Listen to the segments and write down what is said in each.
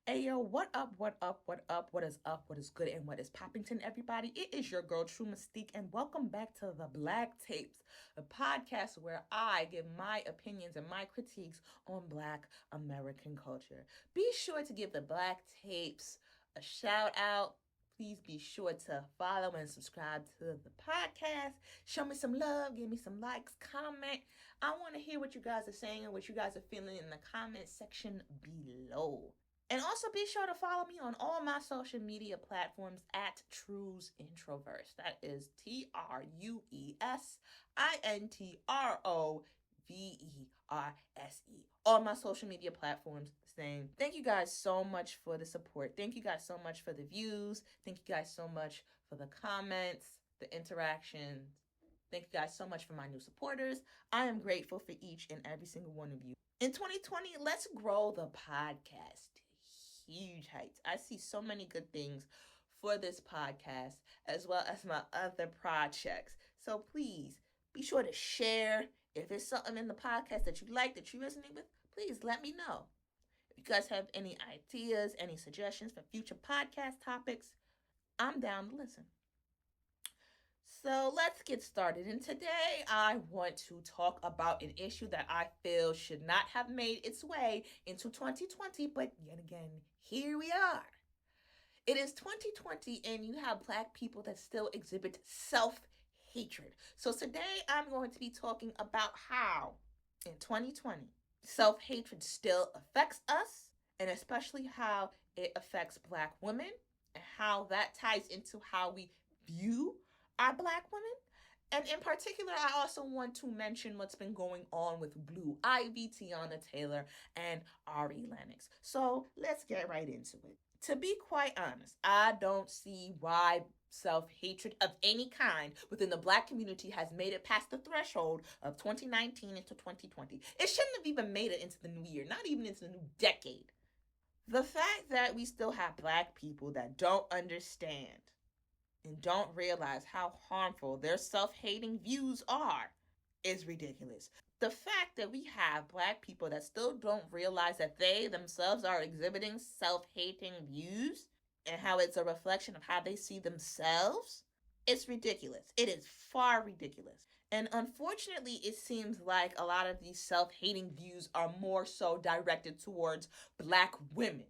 Hey yo, what up, what up, what up, what is up, what is good, and what is Poppington, everybody? It is your girl, True Mystique, and welcome back to the Black Tapes, a podcast where I give my opinions and my critiques on Black American culture. Be sure to give the Black Tapes a shout out. Please be sure to follow and subscribe to the podcast. Show me some love, give me some likes, comment. I want to hear what you guys are saying and what you guys are feeling in the comment section below. And also be sure to follow me on all my social media platforms at Trues Introverse. That is TrueIntroverse. All my social media platforms, same. Thank you guys so much for the support. Thank you guys so much for the views. Thank you guys so much for the comments, the interactions. Thank you guys so much for my new supporters. I am grateful for each and every single one of you. In 2020, let's grow the podcast huge heights. I see so many good things for this podcast as well as my other projects. So please be sure to share. If there's something in the podcast that you like, that you resonate with, please let me know. If you guys have any ideas, any suggestions for future podcast topics, I'm down to listen. So let's get started. And today I want to talk about an issue that I feel should not have made its way into 2020, but yet again, here we are. It is 2020 and you have Black people that still exhibit self-hatred. So today I'm going to be talking about how in 2020 self-hatred still affects us, and especially how it affects Black women and how that ties into how we view our Black women. And in particular, I also want to mention what's been going on with Blue Ivy, Teyana Taylor, and Ari Lennox. So let's get right into it. To be quite honest, I don't see why self-hatred of any kind within the Black community has made it past the threshold of 2019 into 2020. It shouldn't have even made it into the new year, not even into the new decade. The fact that we still have Black people that don't understand and don't realize how harmful their self-hating views are is ridiculous. The fact that we have Black people that still don't realize that they themselves are exhibiting self-hating views and how it's a reflection of how they see themselves, it's ridiculous. It is far ridiculous. And unfortunately, it seems like a lot of these self-hating views are more so directed towards Black women.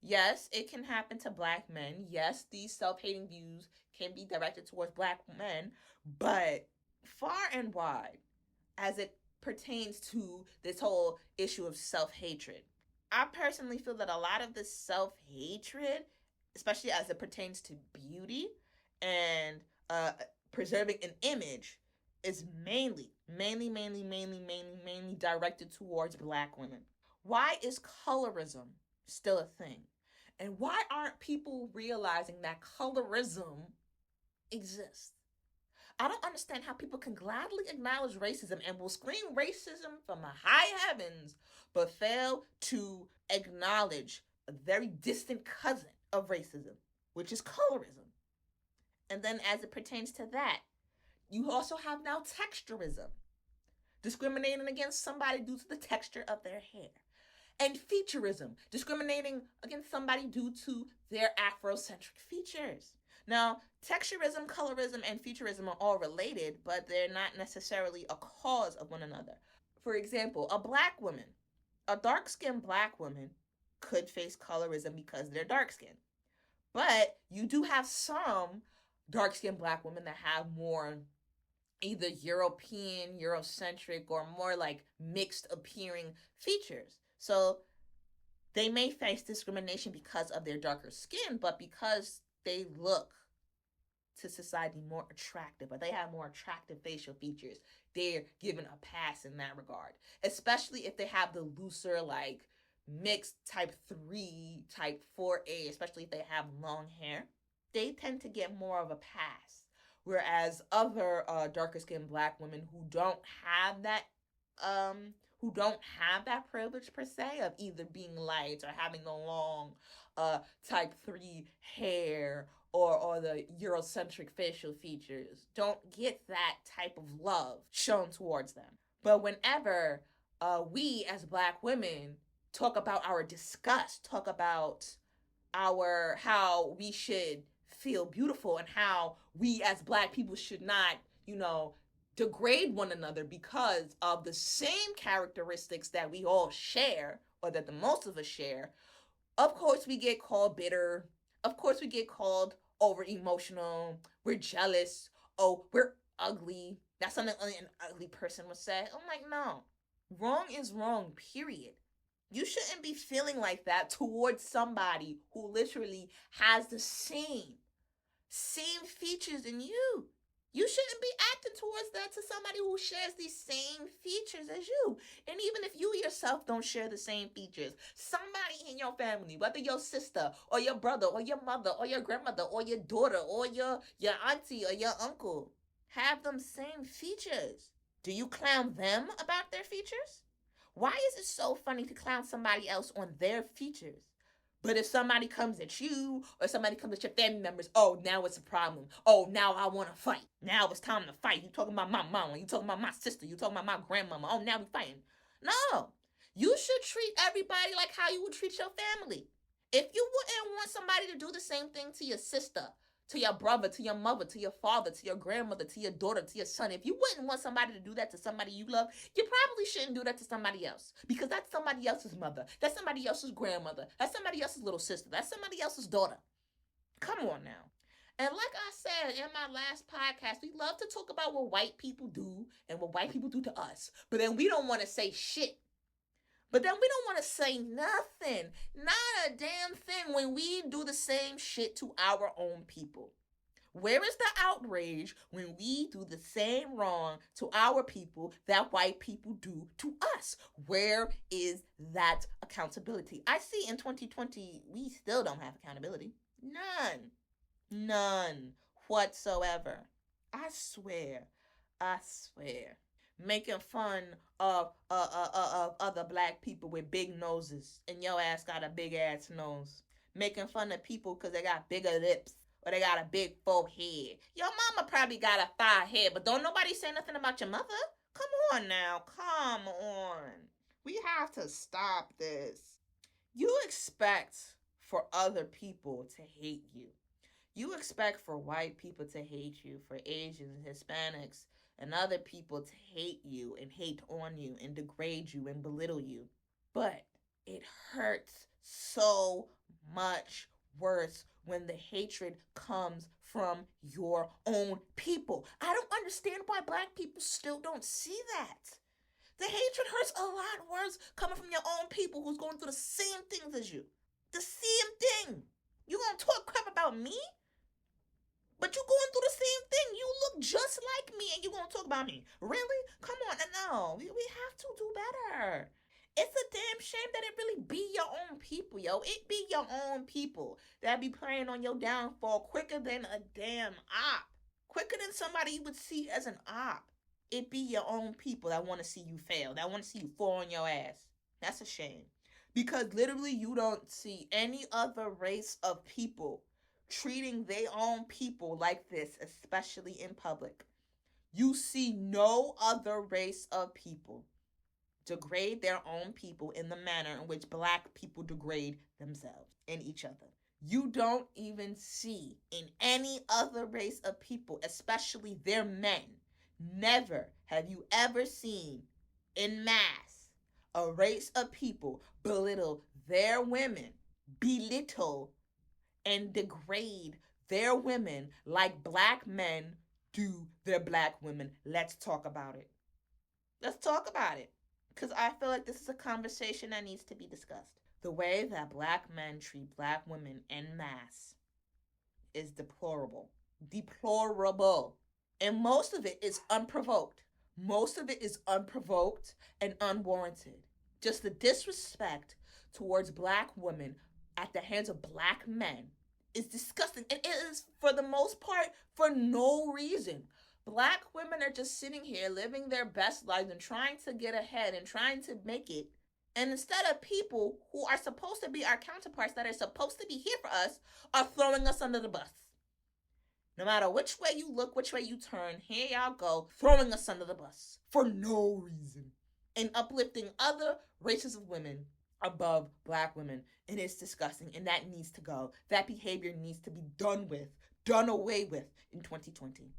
Yes, it can happen to Black men. Yes, these self-hating views can be directed towards Black men, but far and wide, as it pertains to this whole issue of self-hatred, I personally feel that a lot of this self-hatred, especially as it pertains to beauty and preserving an image, is mainly directed towards Black women. Why is colorism still a thing? And why aren't people realizing that colorism exists? I don't understand how people can gladly acknowledge racism and will scream racism from the high heavens, but fail to acknowledge a very distant cousin of racism, which is colorism. And then as it pertains to that, you also have now texturism, discriminating against somebody due to the texture of their hair. And featurism, discriminating against somebody due to their Afrocentric features. Now, texturism, colorism, and futurism are all related, but they're not necessarily a cause of one another. For example, a dark-skinned Black woman could face colorism because they're dark-skinned. But you do have some dark-skinned Black women that have more either European, Eurocentric, or more like mixed appearing features. So they may face discrimination because of their darker skin, but because they look to society more attractive, or they have more attractive facial features, they're given a pass in that regard. Especially if they have the looser, like mixed type 3, type 4A, especially if they have long hair, they tend to get more of a pass. Whereas other darker skinned Black women who don't have that privilege per se of either being light or having the long type 3 hair or the Eurocentric facial features, don't get that type of love shown towards them. But whenever we as Black women talk about our disgust, talk about how we should feel beautiful and how we as Black people should not, degrade one another because of the same characteristics that we all share or that the most of us share. Of course, we get called bitter. Of course, we get called over emotional. We're jealous. Oh, we're ugly. That's something only an ugly person would say. I'm like, no. Wrong is wrong, period. You shouldn't be feeling like that towards somebody who literally has the same features in you. You shouldn't be acting towards that to somebody who shares these same features as you. And even if you yourself don't share the same features, somebody in your family, whether your sister or your brother or your mother or your grandmother or your daughter or your auntie or your uncle, have them same features. Do you clown them about their features? Why is it so funny to clown somebody else on their features? But if somebody comes at you or somebody comes at your family members, oh, now it's a problem. Oh, now I want to fight. Now it's time to fight. You talking about my mama. You talking about my sister. You talking about my grandmama. Oh, now we fighting. No. You should treat everybody like how you would treat your family. If you wouldn't want somebody to do the same thing to your sister, to your brother, to your mother, to your father, to your grandmother, to your daughter, to your son, if you wouldn't want somebody to do that to somebody you love, you probably shouldn't do that to somebody else. Because that's somebody else's mother. That's somebody else's grandmother. That's somebody else's little sister. That's somebody else's daughter. Come on now. And like I said in my last podcast, we love to talk about what white people do and what white people do to us. But then we don't want to say shit. But then we don't want to say nothing, not a damn thing, when we do the same shit to our own people. Where is the outrage when we do the same wrong to our people that white people do to us? Where is that accountability? I see in 2020, we still don't have accountability. None whatsoever. I swear. Making fun of other Black people with big noses, and your ass got a big ass nose. Making fun of people because they got bigger lips or they got a big forehead. Your mama probably got a thigh head, but don't nobody say nothing about your mother. Come on now, come on. We have to stop this. You expect for other people to hate you. You expect for white people to hate you, for Asians, Hispanics, and other people to hate you and hate on you and degrade you and belittle you. But it hurts so much worse when the hatred comes from your own people. I don't understand why Black people still don't see that. The hatred hurts a lot worse coming from your own people who's going through the same things as you. The same thing. You gonna talk crap about me? But you going through the same thing. You look just like me and you gonna talk about me. Really? Come on. No. We have to do better. It's a damn shame that it really be your own people, yo. It be your own people that be preying on your downfall quicker than a damn op. Quicker than somebody you would see as an op. It be your own people that want to see you fail. That want to see you fall on your ass. That's a shame. Because literally you don't see any other race of people treating their own people like this, especially in public. You see no other race of people degrade their own people in the manner in which Black people degrade themselves and each other. You don't even see in any other race of people, especially their men. Never have you ever seen in mass a race of people belittle their women, belittle and degrade their women like Black men do their Black women. Let's talk about it. Let's talk about it. Because I feel like this is a conversation that needs to be discussed. The way that Black men treat Black women en masse is deplorable. Deplorable. And most of it is unprovoked. Most of it is unprovoked and unwarranted. Just the disrespect towards Black women at the hands of Black men is disgusting. And it is, for the most part, for no reason. Black women are just sitting here living their best lives and trying to get ahead and trying to make it. And instead of people who are supposed to be our counterparts, that are supposed to be here for us, are throwing us under the bus. No matter which way you look, which way you turn, here y'all go, throwing us under the bus for no reason. And uplifting other races of women above black women, and it's disgusting, and that needs to go. That behavior needs to be done with, done away with in 2020.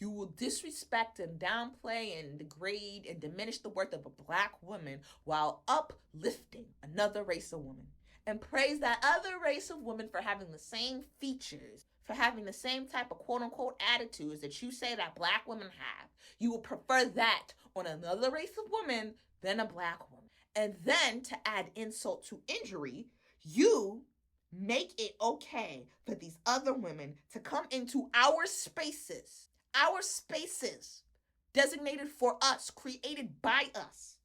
You will disrespect and downplay and degrade and diminish the worth of a black woman while uplifting another race of woman, and praise that other race of woman for having the same features, for having the same type of quote unquote attitudes that you say that black women have. You will prefer that on another race of woman than a black woman. And then to add insult to injury, you make it okay for these other women to come into our spaces designated for us, created by us,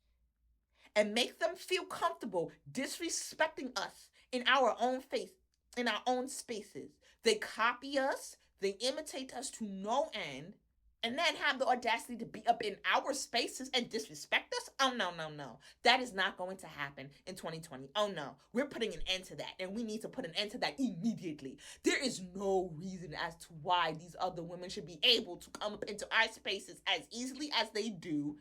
and make them feel comfortable disrespecting us in our own face, in our own spaces. They copy us, they imitate us to no end, and then have the audacity to be up in our spaces and disrespect us? Oh, no, no, no. That is not going to happen in 2020. Oh, no. We're putting an end to that, and we need to put an end to that immediately. There is no reason as to why these other women should be able to come up into our spaces as easily as they do,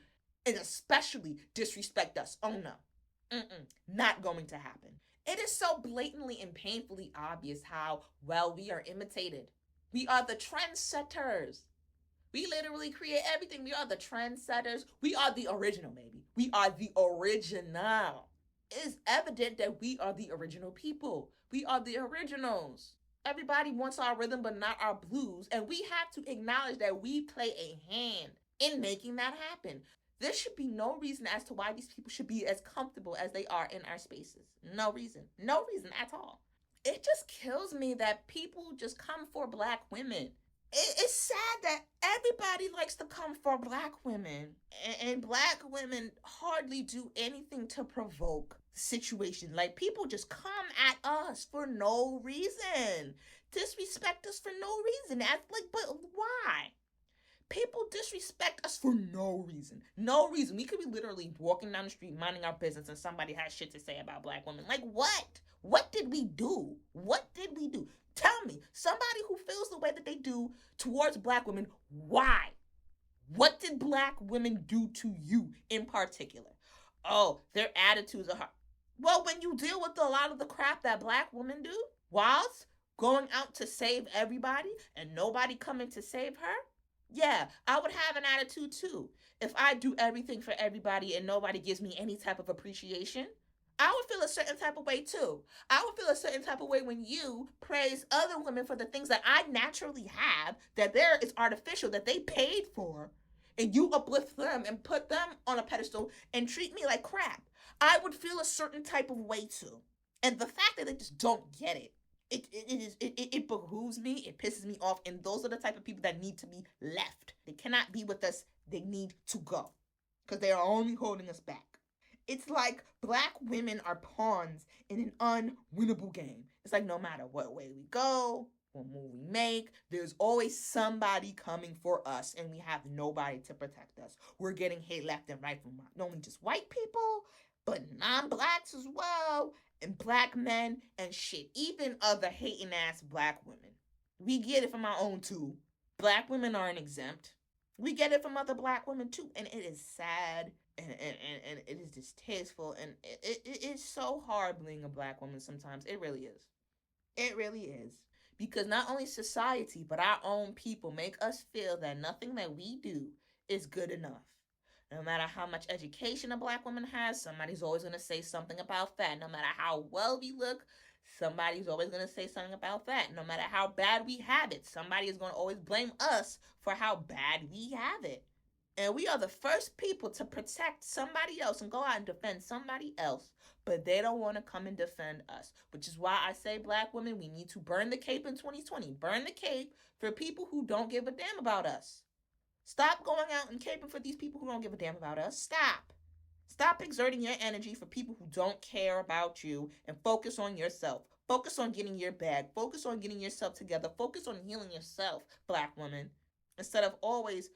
and especially disrespect us. Oh, no. Not going to happen. It is so blatantly and painfully obvious how well we are imitated. We are the trendsetters. We literally create everything. We are the trendsetters. We are the original, baby. We are the original. It is evident that we are the original people. We are the originals. Everybody wants our rhythm, but not our blues. And we have to acknowledge that we play a hand in making that happen. There should be no reason as to why these people should be as comfortable as they are in our spaces. No reason. No reason at all. It just kills me that people just come for black women. It's sad that everybody likes to come for black women, and black women hardly do anything to provoke the situation. Like, people just come at us for no reason, disrespect us for no reason. But why? People disrespect us for no reason. No reason. We could be literally walking down the street, minding our business, and somebody has shit to say about black women. Like, what? What did we do? What did we do? Tell me, somebody who feels the way that they do towards black women, why? What did black women do to you in particular? Oh, their attitudes are hard. Well, when you deal with a lot of the crap that black women do, whilst going out to save everybody and nobody coming to save her, yeah, I would have an attitude too. If I do everything for everybody and nobody gives me any type of appreciation, I would feel a certain type of way too. I would feel a certain type of way when you praise other women for the things that I naturally have, that there is artificial, that they paid for, and you uplift them and put them on a pedestal and treat me like crap. I would feel a certain type of way too. And the fact that they just don't get it, it behooves me, it pisses me off, and those are the type of people that need to be left. They cannot be with us, they need to go, because they are only holding us back. It's like black women are pawns in an unwinnable game. It's like no matter what way we go, what move we make, there's always somebody coming for us, and we have nobody to protect us. We're getting hate left and right from not only just white people, but non-blacks as well, and black men and shit. Even other hating ass black women. We get it from our own too. Black women aren't exempt. We get it from other black women too, and it is sad, and it is distasteful, and it is so hard being a black woman sometimes. It really is. It really is. Because not only society, but our own people make us feel that nothing that we do is good enough. No matter how much education a black woman has, somebody's always going to say something about that. No matter how well we look, somebody's always going to say something about that. No matter how bad we have it, somebody is going to always blame us for how bad we have it. And we are the first people to protect somebody else and go out and defend somebody else. But they don't want to come and defend us. Which is why I say, black women, we need to burn the cape in 2020. Burn the cape for people who don't give a damn about us. Stop going out and caping for these people who don't give a damn about us. Stop. Stop exerting your energy for people who don't care about you, and focus on yourself. Focus on getting your bag. Focus on getting yourself together. Focus on healing yourself, black woman. Instead of always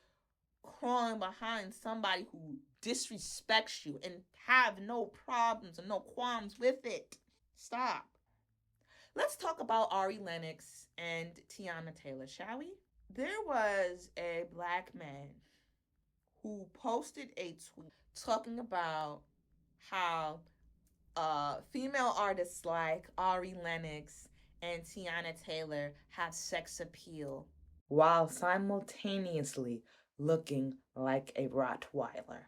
crawling behind somebody who disrespects you and have no problems and no qualms with it. Stop. Let's talk about Ari Lennox and Teyana Taylor, shall we? There was a black man who posted a tweet talking about how female artists like Ari Lennox and Teyana Taylor have sex appeal while simultaneously looking like a Rottweiler.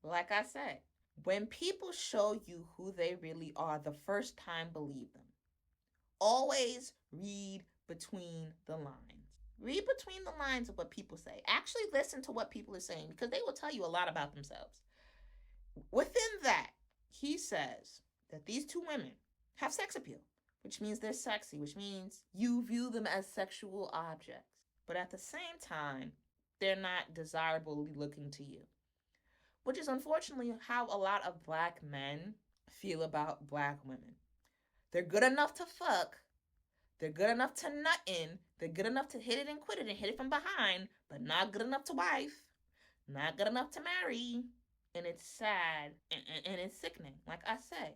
Like I said, when people show you who they really are, the first time, believe them. Always read between the lines. Read between the lines of what people say. Actually, listen to what people are saying because they will tell you a lot about themselves. Within that, he says that these two women have sex appeal, which means they're sexy, which means you view them as sexual objects. But at the same time, they're not desirably looking to you, which is unfortunately how a lot of black men feel about black women. They're good enough to fuck, they're good enough to nut in, they're good enough to hit it and quit it and hit it from behind, but not good enough to wife, not good enough to marry. And it's sad and it's sickening. Like I say,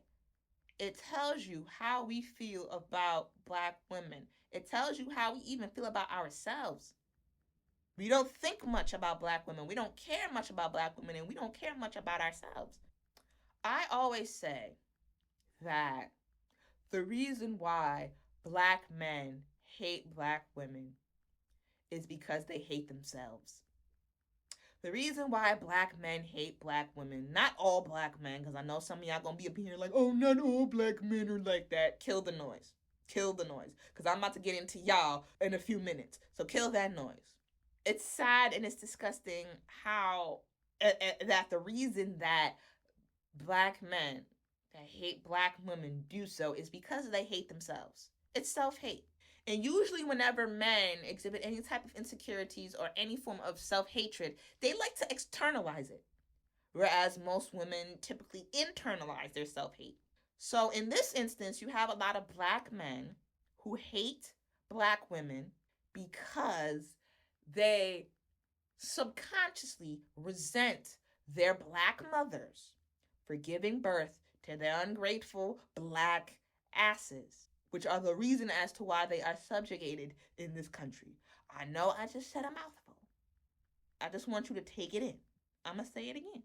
it tells you how we feel about black women. It tells you how we even feel about ourselves. We don't think much about black women. We don't care much about black women, and we don't care much about ourselves. I always say that the reason why black men hate black women is because they hate themselves. The reason why black men hate black women, not all black men, because I know some of y'all gonna be up here like, oh, not all black men are like that. Kill the noise. Kill the noise. Because I'm about to get into y'all in a few minutes. So kill that noise. It's sad and it's disgusting how that the reason that black men that hate black women do so is because they hate themselves. It's self-hate. And usually whenever men exhibit any type of insecurities or any form of self-hatred, they like to externalize it. Whereas most women typically internalize their self-hate. So in this instance, you have a lot of black men who hate black women because they subconsciously resent their black mothers for giving birth to their ungrateful black asses, which are the reason as to why they are subjugated in this country. I know I just said a mouthful. I just want you to take it in. I'm going to say it again.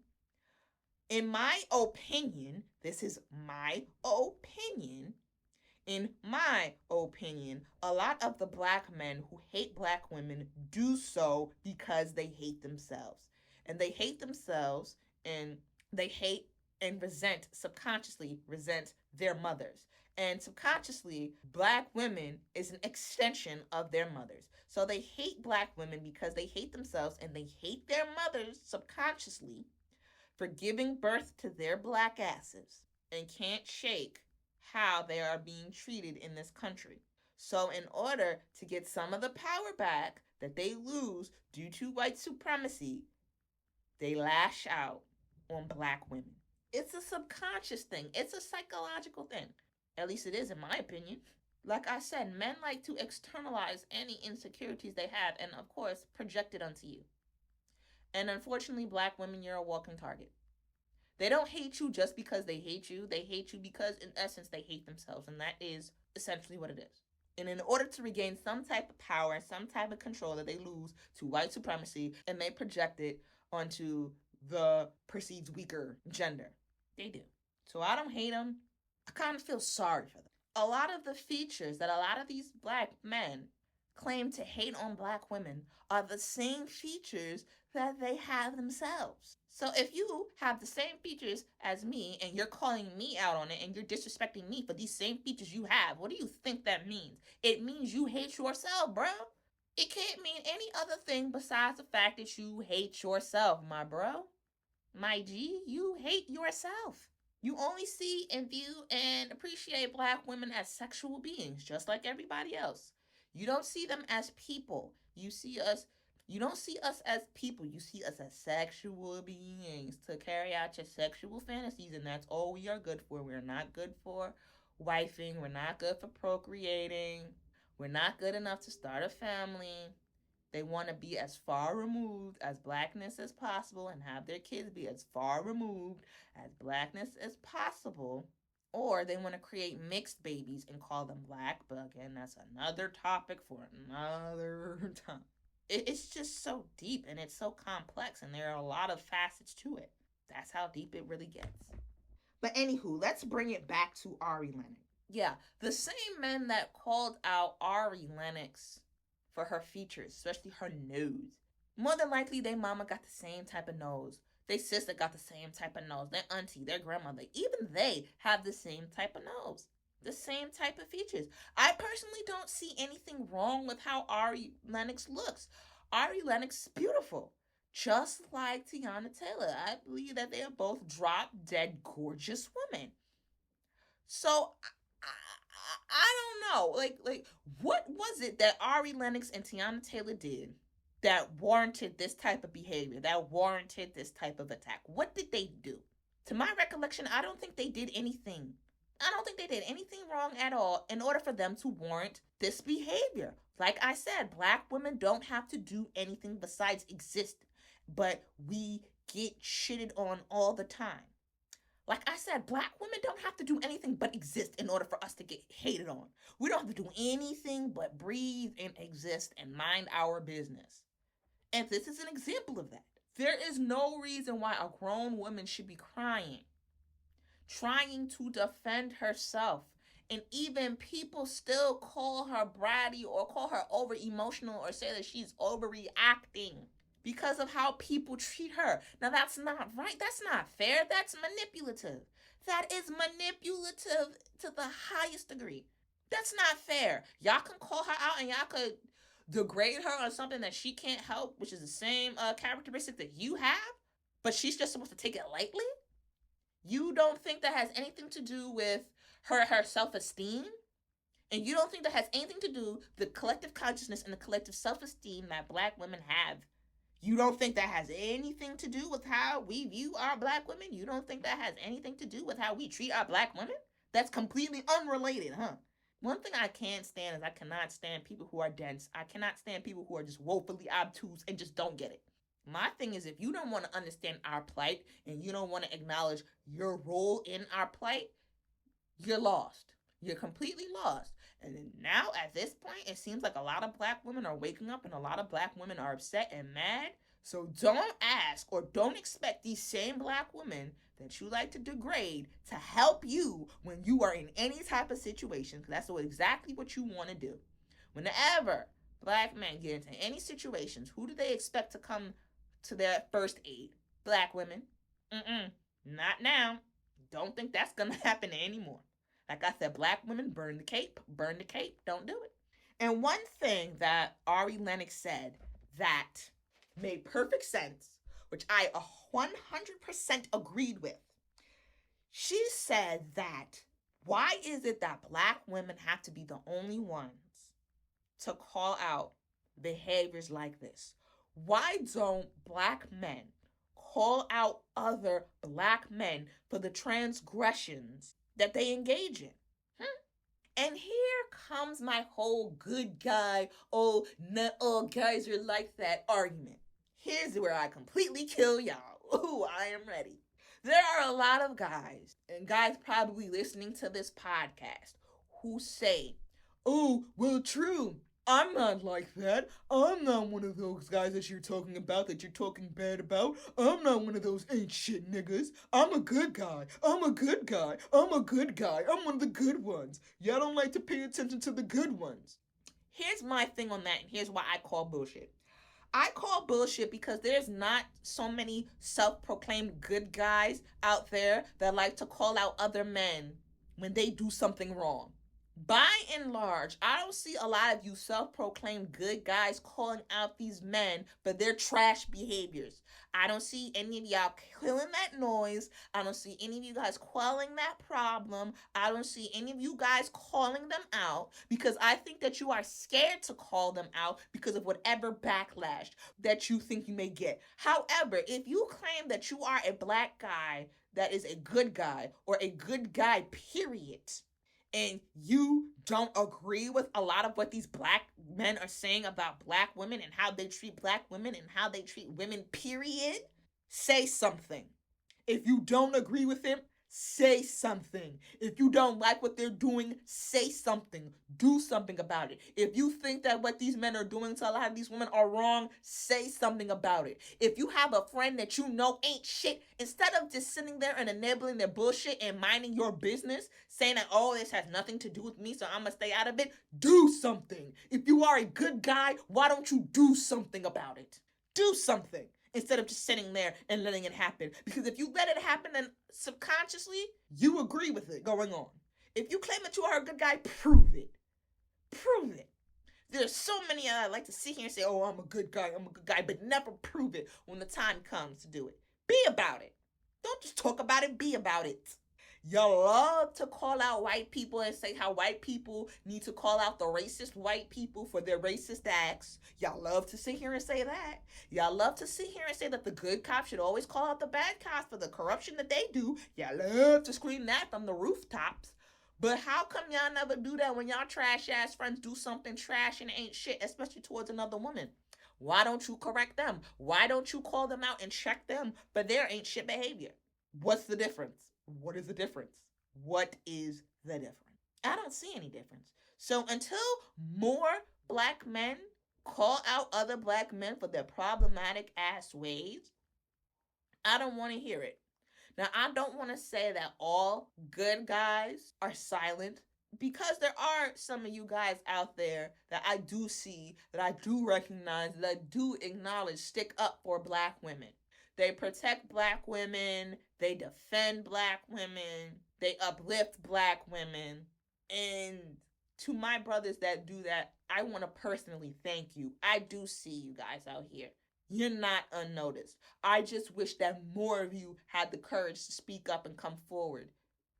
In my opinion, this is my opinion, in my opinion, a lot of the black men who hate black women do so because they hate themselves. And they hate themselves and they hate and resent, subconsciously resent their mothers. And subconsciously, black women is an extension of their mothers. So they hate black women because they hate themselves and they hate their mothers subconsciously for giving birth to their black asses and can't shake how they are being treated in this country. So in order to get some of the power back that they lose due to white supremacy, they lash out on black women. It's a subconscious thing. It's a psychological thing. At least it is in my opinion. Like I said, men like to externalize any insecurities they have and of course project it onto you. And unfortunately, black women, you're a walking target. They don't hate you just because they hate you. They hate you because, in essence, they hate themselves. And that is essentially what it is. And in order to regain some type of power and some type of control that they lose to white supremacy, and they project it onto the perceived weaker gender. They do. So I don't hate them. I kind of feel sorry for them. A lot of the features that a lot of these black men claim to hate on black women are the same features that they have themselves. So if you have the same features as me and you're calling me out on it and you're disrespecting me for these same features you have, what do you think that means? It means you hate yourself, bro. It can't mean any other thing besides the fact that you hate yourself, my bro. My G, you hate yourself. You only see and view and appreciate black women as sexual beings, just like everybody else. You don't see them as people. You don't see us as people. You see us as sexual beings to carry out your sexual fantasies, and that's all we are good for. We're not good for wifing. We're not good for procreating. We're not good enough to start a family. They want to be as far removed as blackness as possible and have their kids be as far removed as blackness as possible. Or they want to create mixed babies and call them black, but again, that's another topic for another time. It's just so deep and it's so complex and there are a lot of facets to it. That's how deep it really gets. But anywho, let's bring it back to Ari Lennox. Yeah, the same men that called out Ari Lennox for her features, especially her nose, more than likely their mama got the same type of nose. Their sister got the same type of nose. Their auntie, their grandmother, even they have the same type of nose. The same type of features. I personally don't see anything wrong with how Ari Lennox looks. Ari Lennox is beautiful. Just like Teyana Taylor. I believe that they are both drop dead gorgeous women. So I don't know. Like what was it that Ari Lennox and Teyana Taylor did that warranted this type of behavior, that warranted this type of attack? What did they do? To my recollection, I don't think they did anything. I don't think they did anything wrong at all in order for them to warrant this behavior. Like I said, black women don't have to do anything besides exist, but we get shitted on all the time. Like I said, black women don't have to do anything but exist in order for us to get hated on. We don't have to do anything but breathe and exist and mind our business. And this is an example of that. There is no reason why a grown woman should be crying, trying to defend herself. And even people still call her bratty or call her over emotional or say that she's overreacting because of how people treat her. Now, that's not right. That's not fair. That's manipulative. That is manipulative to the highest degree. That's not fair. Y'all can call her out and y'all could degrade her on something that she can't help, which is the same characteristic that you have, but she's just supposed to take it lightly? You don't think that has anything to do with her self-esteem? And you don't think that has anything to do with the collective consciousness and the collective self-esteem that black women have? You don't think that has anything to do with how we view our black women? You don't think that has anything to do with how we treat our black women? That's completely unrelated, huh? One thing I can't stand is I cannot stand people who are dense. I cannot stand people who are just woefully obtuse and just don't get it. My thing is, if you don't want to understand our plight and you don't want to acknowledge your role in our plight, you're lost. You're completely lost. And now at this point, it seems like a lot of black women are waking up and a lot of black women are upset and mad. So don't ask or don't expect these same black women that you like to degrade to help you when you are in any type of situation, because that's exactly what you want to do. Whenever black men get into any situations, who do they expect to come to their first aid? Black women. Not now. Don't think that's going to happen anymore. Like I said, black women, burn the cape, don't do it. And one thing that Ari Lennox said that made perfect sense, which I 100% agreed with. She said that, why is it that black women have to be the only ones to call out behaviors like this? Why don't black men call out other black men for the transgressions that they engage in? And here comes my whole good guy, oh, not all guys are like that argument. Here's where I completely kill y'all. Ooh, I am ready. There are a lot of guys, and guys probably listening to this podcast, who say, oh, well, true, I'm not like that. I'm not one of those guys that you're talking about, that you're talking bad about. I'm not one of those ain't shit niggas. I'm a good guy. I'm a good guy. I'm a good guy. I'm one of the good ones. Y'all don't like to pay attention to the good ones. Here's my thing on that, and here's why I call bullshit. I call bullshit because there's not so many self-proclaimed good guys out there that like to call out other men when they do something wrong. By and large, I don't see a lot of you self-proclaimed good guys calling out these men for their trash behaviors. I don't see any of y'all killing that noise. I don't see any of you guys quelling that problem. I don't see any of you guys calling them out because I think that you are scared to call them out because of whatever backlash that you think you may get. However, if you claim that you are a black guy that is a good guy or a good guy, period, and you don't agree with a lot of what these black men are saying about black women and how they treat black women and how they treat women, period, say something. If you don't agree with him, Say something. If you don't like what they're doing, say something. Do something about it. If you think that what these men are doing to a lot of these women are wrong, say something about it. If you have a friend that you know ain't shit, instead of just sitting there and enabling their bullshit and minding your business, saying that, oh, this has nothing to do with me, so I'm gonna stay out of it, do something. If you are a good guy, why don't you do something about it? Do something instead of just sitting there and letting it happen. Because if you let it happen, then subconsciously, you agree with it going on. If you claim that you are a good guy, prove it. Prove it. There's so many I like to sit here and say, oh, I'm a good guy, but never prove it when the time comes to do it. Be about it. Don't just talk about it, be about it. Y'all love to call out white people and say how white people need to call out the racist white people for their racist acts. Y'all love to sit here and say that. Y'all love to sit here and say that the good cops should always call out the bad cops for the corruption that they do. Y'all love to scream that from the rooftops. But how come y'all never do that when y'all trash ass friends do something trash and ain't shit, especially towards another woman? Why don't you correct them? Why don't you call them out and check them for their ain't shit behavior? What's the difference? What is the difference? What is the difference? I don't see any difference. So until more black men call out other black men for their problematic ass ways, I don't want to hear it. Now, I don't want to say that all good guys are silent, because there are some of you guys out there that I do see, that I do recognize, that I do acknowledge stick up for black women. They protect black women, they defend black women, they uplift black women. And to my brothers that do that, I want to personally thank you. I do see you guys out here. You're not unnoticed. I just wish that more of you had the courage to speak up and come forward.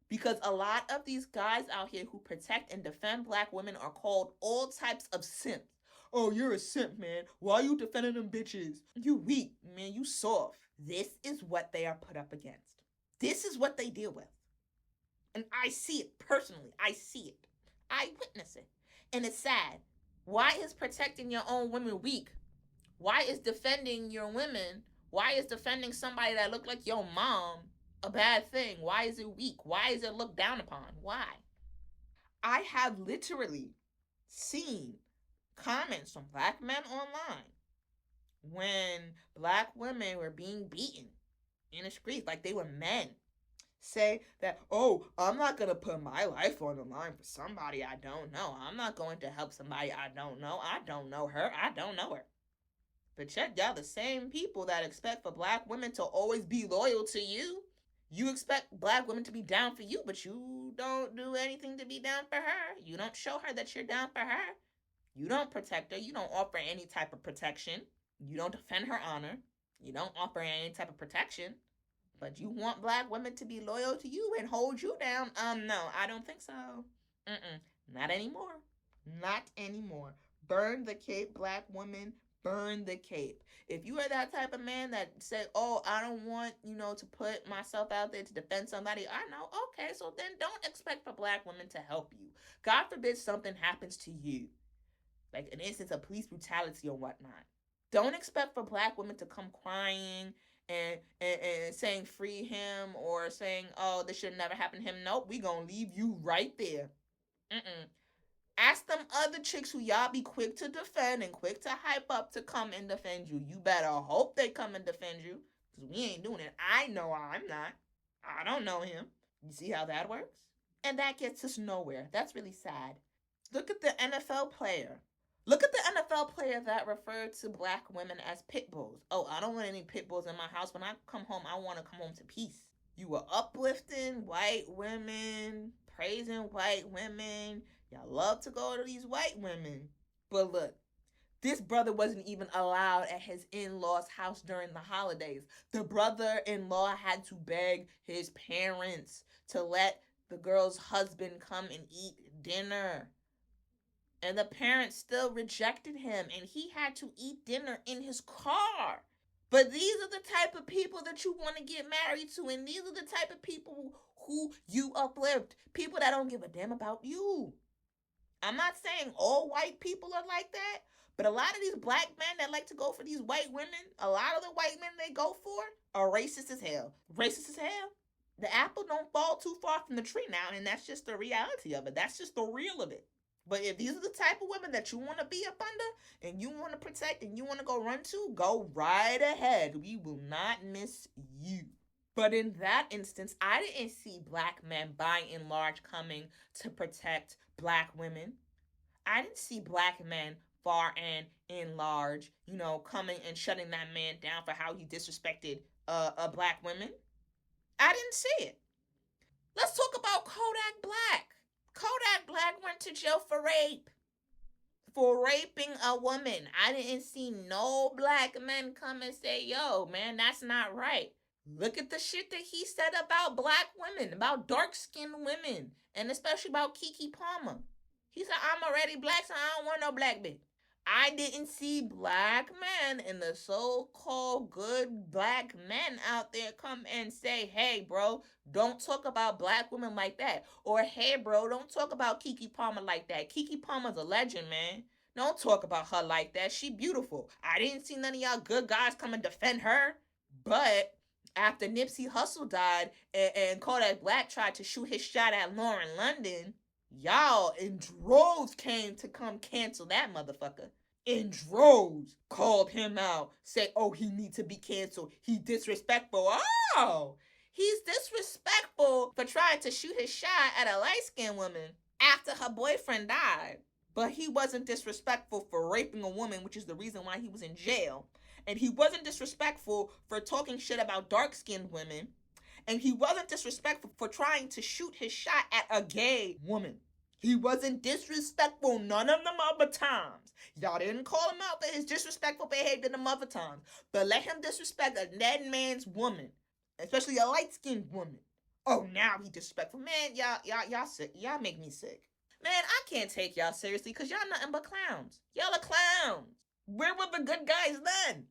Because a lot of these guys out here who protect and defend black women are called all types of simps. Oh, you're a simp, man. Why are you defending them bitches? You weak, man. You soft. This is what they are put up against. This is what they deal with. And I see it personally. I see it. I witness it. And it's sad. Why is protecting your own women weak? Why is defending your women, why is defending somebody that look like your mom a bad thing? Why is it weak? Why is it looked down upon? Why? I have literally seen comments from black men online when black women were being beaten in the streets like they were men, say that, oh, I'm not going to put my life on the line for somebody I don't know. I'm not going to help somebody I don't know. I don't know her. I don't know her. But check, y'all the same people that expect for black women to always be loyal to you. You expect black women to be down for you, but you don't do anything to be down for her. You don't show her that you're down for her. You don't protect her. You don't offer any type of protection. You don't defend her honor. You don't offer any type of protection. But you want black women to be loyal to you and hold you down? No, I don't think so. Not anymore. Not anymore. Burn the cape, black women. Burn the cape. If you are that type of man that said, oh, I don't want, to put myself out there to defend somebody, I know, okay, so then don't expect for black women to help you. God forbid something happens to you, like an instance of police brutality or whatnot. Don't expect for black women to come crying and saying free him, or saying, oh, this should never happen to him. Nope, we gonna leave you right there. Ask them other chicks who y'all be quick to defend and quick to hype up to come and defend you. You better hope they come and defend you, because we ain't doing it. I know I'm not. I don't know him. You see how that works? And that gets us nowhere. That's really sad. Look at the NFL player. Look at the NFL player that referred to black women as pit bulls. Oh, I don't want any pit bulls in my house. When I come home, I want to come home to peace. You were uplifting white women, praising white women. Y'all love to go to these white women. But look, this brother wasn't even allowed at his in-laws' house during the holidays. The brother-in-law had to beg his parents to let the girl's husband come and eat dinner. And the parents still rejected him, and he had to eat dinner in his car. But these are the type of people that you want to get married to, and these are the type of people who you uplift. People that don't give a damn about you. I'm not saying all white people are like that, but a lot of these black men that like to go for these white women, a lot of the white men they go for are racist as hell. Racist as hell. The apple don't fall too far from the tree now, and that's just the reality of it. That's just the real of it. But if these are the type of women that you want to be up under and you want to protect and you want to go run to, go right ahead. We will not miss you. But in that instance, I didn't see black men by and large coming to protect black women. I didn't see black men far and in large, coming and shutting that man down for how he disrespected black women. I didn't see it. Let's talk about Kodak Black. Kodak Black went to jail for rape. For raping a woman. I didn't see no black men come and say, yo, man, that's not right. Look at the shit that he said about black women, about dark skinned women, and especially about Keke Palmer. He said, I'm already black, so I don't want no black bitch. I didn't see black men and the so-called good black men out there come and say, hey, bro, don't talk about black women like that. Or, hey, bro, don't talk about Keke Palmer like that. Keke Palmer's a legend, man. Don't talk about her like that. She beautiful. I didn't see none of y'all good guys come and defend her. But after Nipsey Hussle died and Kodak Black tried to shoot his shot at Lauren London, y'all in droves came to come cancel that motherfucker. In droves called him out, say, oh, he needs to be canceled. He disrespectful. Oh, he's disrespectful for trying to shoot his shot at a light-skinned woman after her boyfriend died. But he wasn't disrespectful for raping a woman, which is the reason why he was in jail. And he wasn't disrespectful for talking shit about dark-skinned women. And he wasn't disrespectful for trying to shoot his shot at a gay woman. He wasn't disrespectful none of them other times. Y'all didn't call him out for his disrespectful behavior them other times. But let him disrespect a dead man's woman, especially a light-skinned woman. Oh, now he disrespectful. Man, y'all sick. Y'all make me sick. Man, I can't take y'all seriously because y'all nothing but clowns. Y'all are clowns. Where were the good guys then?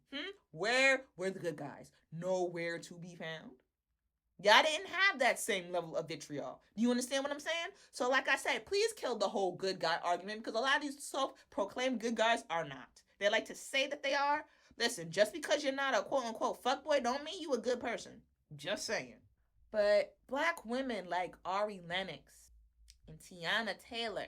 Where were the good guys? Nowhere to be found. Y'all didn't have that same level of vitriol. Do you understand what I'm saying? So like I said, please kill the whole good guy argument because a lot of these self-proclaimed good guys are not. They like to say that they are. Listen, just because you're not a quote-unquote fuckboy don't mean you a good person. Just saying. But black women like Ari Lennox and Teyana Taylor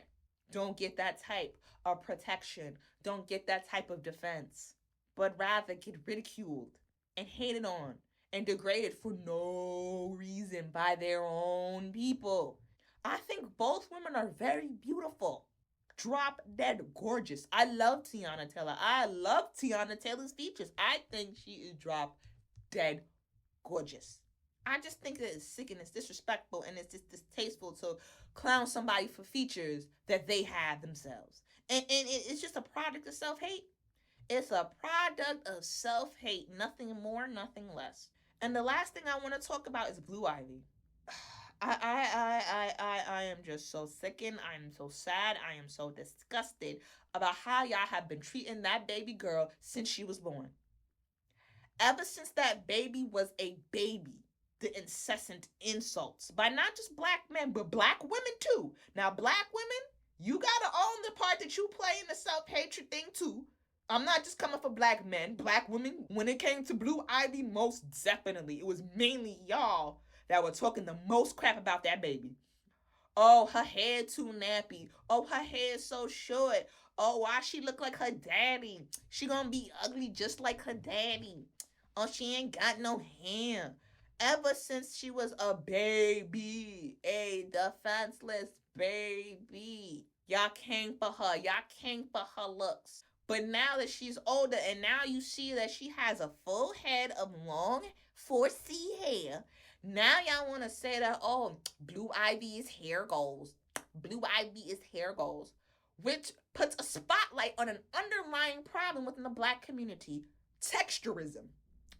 don't get that type of protection, don't get that type of defense, but rather get ridiculed and hated on and degraded for no reason by their own people. I think both women are very beautiful. Drop dead gorgeous. I love Teyana Taylor. I love Teyana Taylor's features. I think she is drop dead gorgeous. I just think that it's sick and it's disrespectful and it's just distasteful to clown somebody for features that they have themselves. And it's just a product of self-hate. It's a product of self-hate. Nothing more, nothing less. And the last thing I want to talk about is Blue Ivy. I am just so sickened. I am so sad. I am so disgusted about how y'all have been treating that baby girl since she was born. Ever since that baby was a baby, the incessant insults by not just black men, but black women too. Now, black women, you gotta own the part that you play in the self-hatred thing too. I'm not just coming for black men, black women. When it came to Blue Ivy, most definitely, it was mainly y'all that were talking the most crap about that baby. Oh, her hair too nappy. Oh, her hair so short. Oh, why she look like her daddy? She gonna be ugly just like her daddy. Oh, she ain't got no hair. Ever since she was a baby, a defenseless baby, y'all came for her. Y'all came for her looks. But now that she's older and now you see that she has a full head of long 4C hair, now y'all want to say that, oh, Blue Ivy is hair goals. Blue Ivy is hair goals, which puts a spotlight on an underlying problem within the black community, texturism.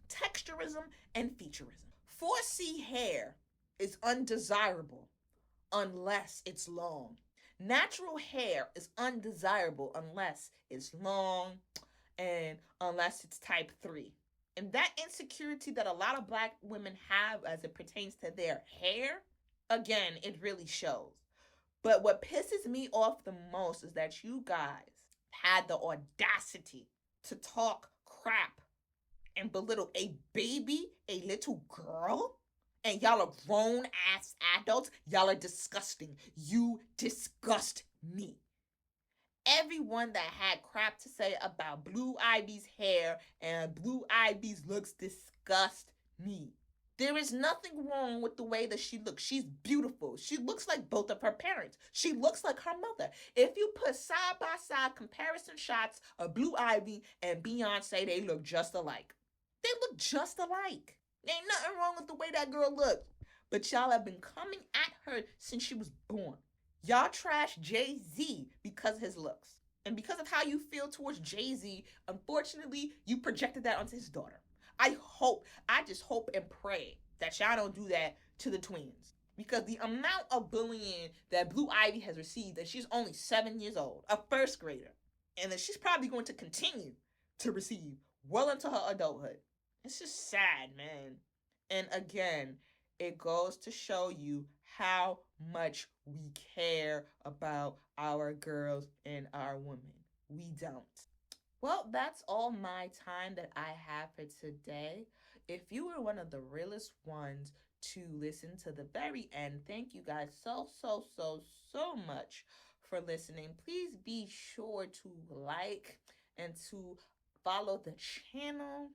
Texturism and featurism. 4C hair is undesirable unless it's long. Natural hair is undesirable unless it's long and unless it's type 3. And that insecurity that a lot of black women have as it pertains to their hair, again, it really shows. But what pisses me off the most is that you guys had the audacity to talk crap and belittle a baby, a little girl, And y'all are grown ass adults. Y'all are disgusting. You disgust me. Everyone that had crap to say about Blue Ivy's hair and Blue Ivy's looks disgust me. There is nothing wrong with the way that she looks. She's beautiful. She looks like both of her parents. She looks like her mother. If you put side by side comparison shots of Blue Ivy and Beyonce, they look just alike. They look just alike. There ain't nothing wrong with the way that girl looked. But y'all have been coming at her since she was born. Y'all trash Jay-Z because of his looks. And because of how you feel towards Jay-Z, unfortunately, you projected that onto his daughter. I just hope and pray that y'all don't do that to the twins. Because the amount of bullying that Blue Ivy has received, and she's only 7 years old, a first grader, and that she's probably going to continue to receive well into her adulthood. It's just sad, man. And again, it goes to show you how much we care about our girls and our women. We don't. Well, that's all my time that I have for today. If you were one of the realest ones to listen to the very end, thank you guys so much for listening. Please be sure to like and to follow the channel.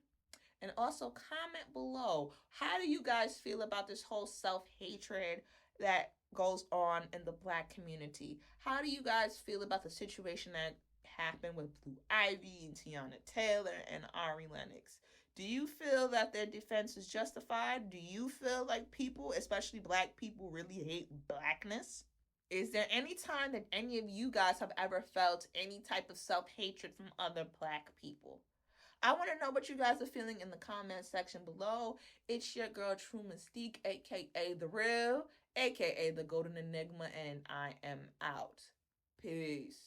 And also comment below. How do you guys feel about this whole self-hatred that goes on in the Black community? How do you guys feel about the situation that happened with Blue Ivy and Teyana Taylor and Ari Lennox? Do you feel that their defense is justified? Do you feel like people, especially Black people, really hate Blackness? Is there any time that any of you guys have ever felt any type of self-hatred from other Black people? I want to know what you guys are feeling in the comment section below. It's your girl, True Mystique, aka The Real, aka The Golden Enigma, and I am out. Peace.